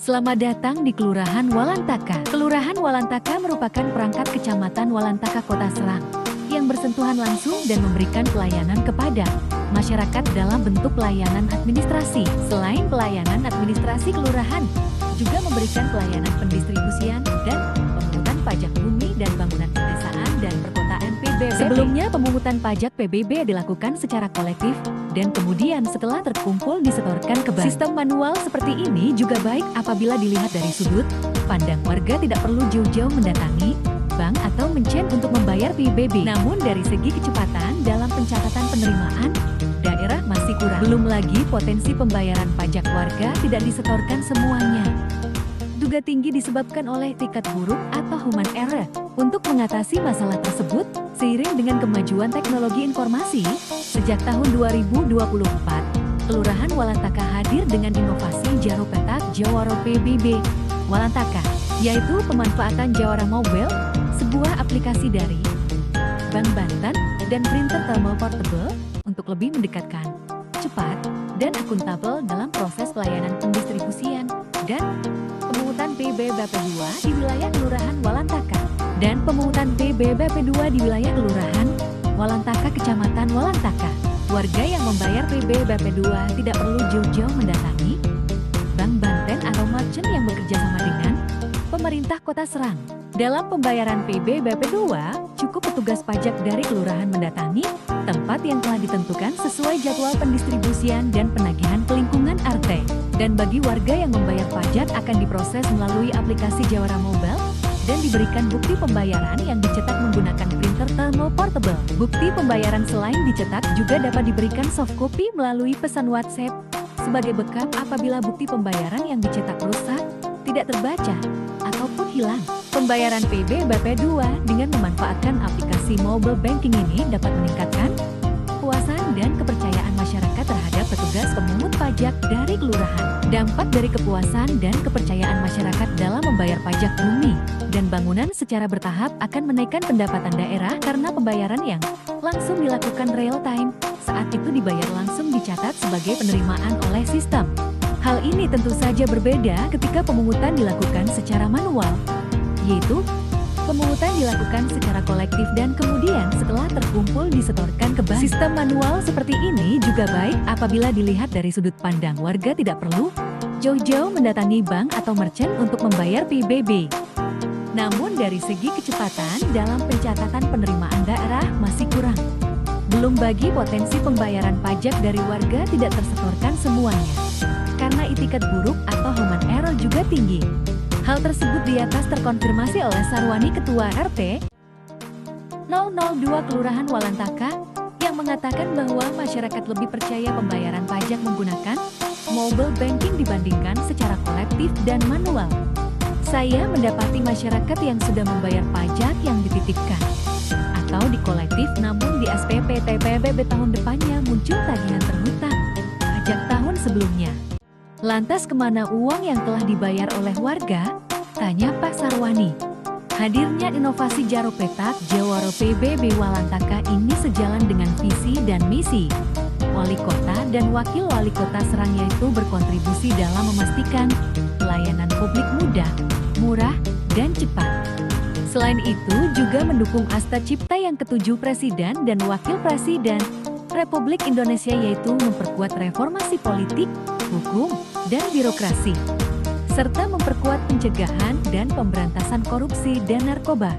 Selamat datang di Kelurahan Walantaka. Kelurahan Walantaka merupakan perangkat Kecamatan Walantaka Kota Serang yang bersentuhan langsung dan memberikan pelayanan kepada masyarakat dalam bentuk pelayanan administrasi. Selain pelayanan administrasi kelurahan, juga memberikan pelayanan pendistribusian dan pemungutan pajak bumi dan bangunan pedesaan dan perkotaan PBB. Sebelumnya pemungutan pajak PBB dilakukan secara kolektif dan kemudian setelah terkumpul disetorkan ke bank. Sistem manual seperti ini juga baik apabila dilihat dari sudut pandang warga tidak perlu jauh-jauh mendatangi bank atau mencen untuk membayar PBB. Namun dari segi kecepatan dalam pencatatan penerimaan, daerah masih kurang. Belum lagi potensi pembayaran pajak warga tidak disetorkan semuanya. Juga tinggi disebabkan oleh tingkat buruk atau human error. Untuk mengatasi masalah tersebut, seiring dengan kemajuan teknologi informasi, sejak tahun 2024, Kelurahan Walantaka hadir dengan inovasi Jaro Petak Jawara PBB Walantaka, yaitu pemanfaatan Jawara Mobile, sebuah aplikasi dari Bank Banten dan printer thermal portable untuk lebih mendekatkan, cepat, dan akuntabel dalam proses pelayanan pendistribusian dan pemungutan PBBP2 di wilayah Kelurahan Walantaka dan pemungutan PBBP2 di wilayah Kelurahan Walantaka Kecamatan Walantaka. Warga yang membayar PBBP2 tidak perlu jauh-jauh mendatangi Bank Banten atau merchant yang bekerja sama dengan pemerintah Kota Serang. Dalam pembayaran PBBP2, cukup petugas pajak dari kelurahan mendatangi tempat yang telah ditentukan sesuai jadwal pendistribusian dan penagihan ke lingkungan RT. Dan bagi warga yang membayar pajak akan diproses melalui aplikasi Jawara Mobile dan diberikan bukti pembayaran yang dicetak menggunakan printer thermal portable. Bukti pembayaran selain dicetak juga dapat diberikan soft copy melalui pesan WhatsApp sebagai backup apabila bukti pembayaran yang dicetak rusak, tidak terbaca, ataupun hilang. Pembayaran PBBP2 dengan memanfaatkan aplikasi mobile banking ini dapat meningkatkan kepuasan dan kepercayaan masyarakat terhadap petugas pemungut pajak dari kelurahan. Dampak dari kepuasan dan kepercayaan masyarakat dalam membayar pajak bumi dan bangunan secara bertahap akan menaikkan pendapatan daerah karena pembayaran yang langsung dilakukan real time, saat itu dibayar langsung dicatat sebagai penerimaan oleh sistem. Hal ini tentu saja berbeda ketika pemungutan dilakukan secara manual, yaitu pemungutan dilakukan secara kolektif dan kemudian setelah terkumpul disetorkan ke bank. Sistem manual seperti ini juga baik apabila dilihat dari sudut pandang warga tidak perlu jauh-jauh mendatangi bank atau merchant untuk membayar PBB. Namun dari segi kecepatan dalam pencatatan penerimaan daerah masih kurang. Belum bagi potensi pembayaran pajak dari warga tidak tersetorkan semuanya, karena itikat buruk atau human error juga tinggi. Hal tersebut di atas terkonfirmasi oleh Sarwani Ketua RT 002 Kelurahan Walantaka yang mengatakan bahwa masyarakat lebih percaya pembayaran pajak menggunakan mobile banking dibandingkan secara kolektif dan manual. Saya mendapati masyarakat yang sudah membayar pajak yang dititipkan atau di kolektif namun di SPP TPBB tahun depannya muncul tagihan terhutang pajak tahun sebelumnya. Lantas kemana uang yang telah dibayar oleh warga? Tanya Pak Sarwani. Hadirnya inovasi Jaro Petak Jawara PBB Walantaka ini sejalan dengan visi dan misi Wali Kota dan Wakil Wali Kota Serang, yaitu berkontribusi dalam memastikan pelayanan publik mudah, murah, dan cepat. Selain itu juga mendukung Asta Cipta yang ke-7 Presiden dan Wakil Presiden Republik Indonesia, yaitu memperkuat reformasi politik, hukum, dan birokrasi, serta memperkuat pencegahan dan pemberantasan korupsi dan narkoba.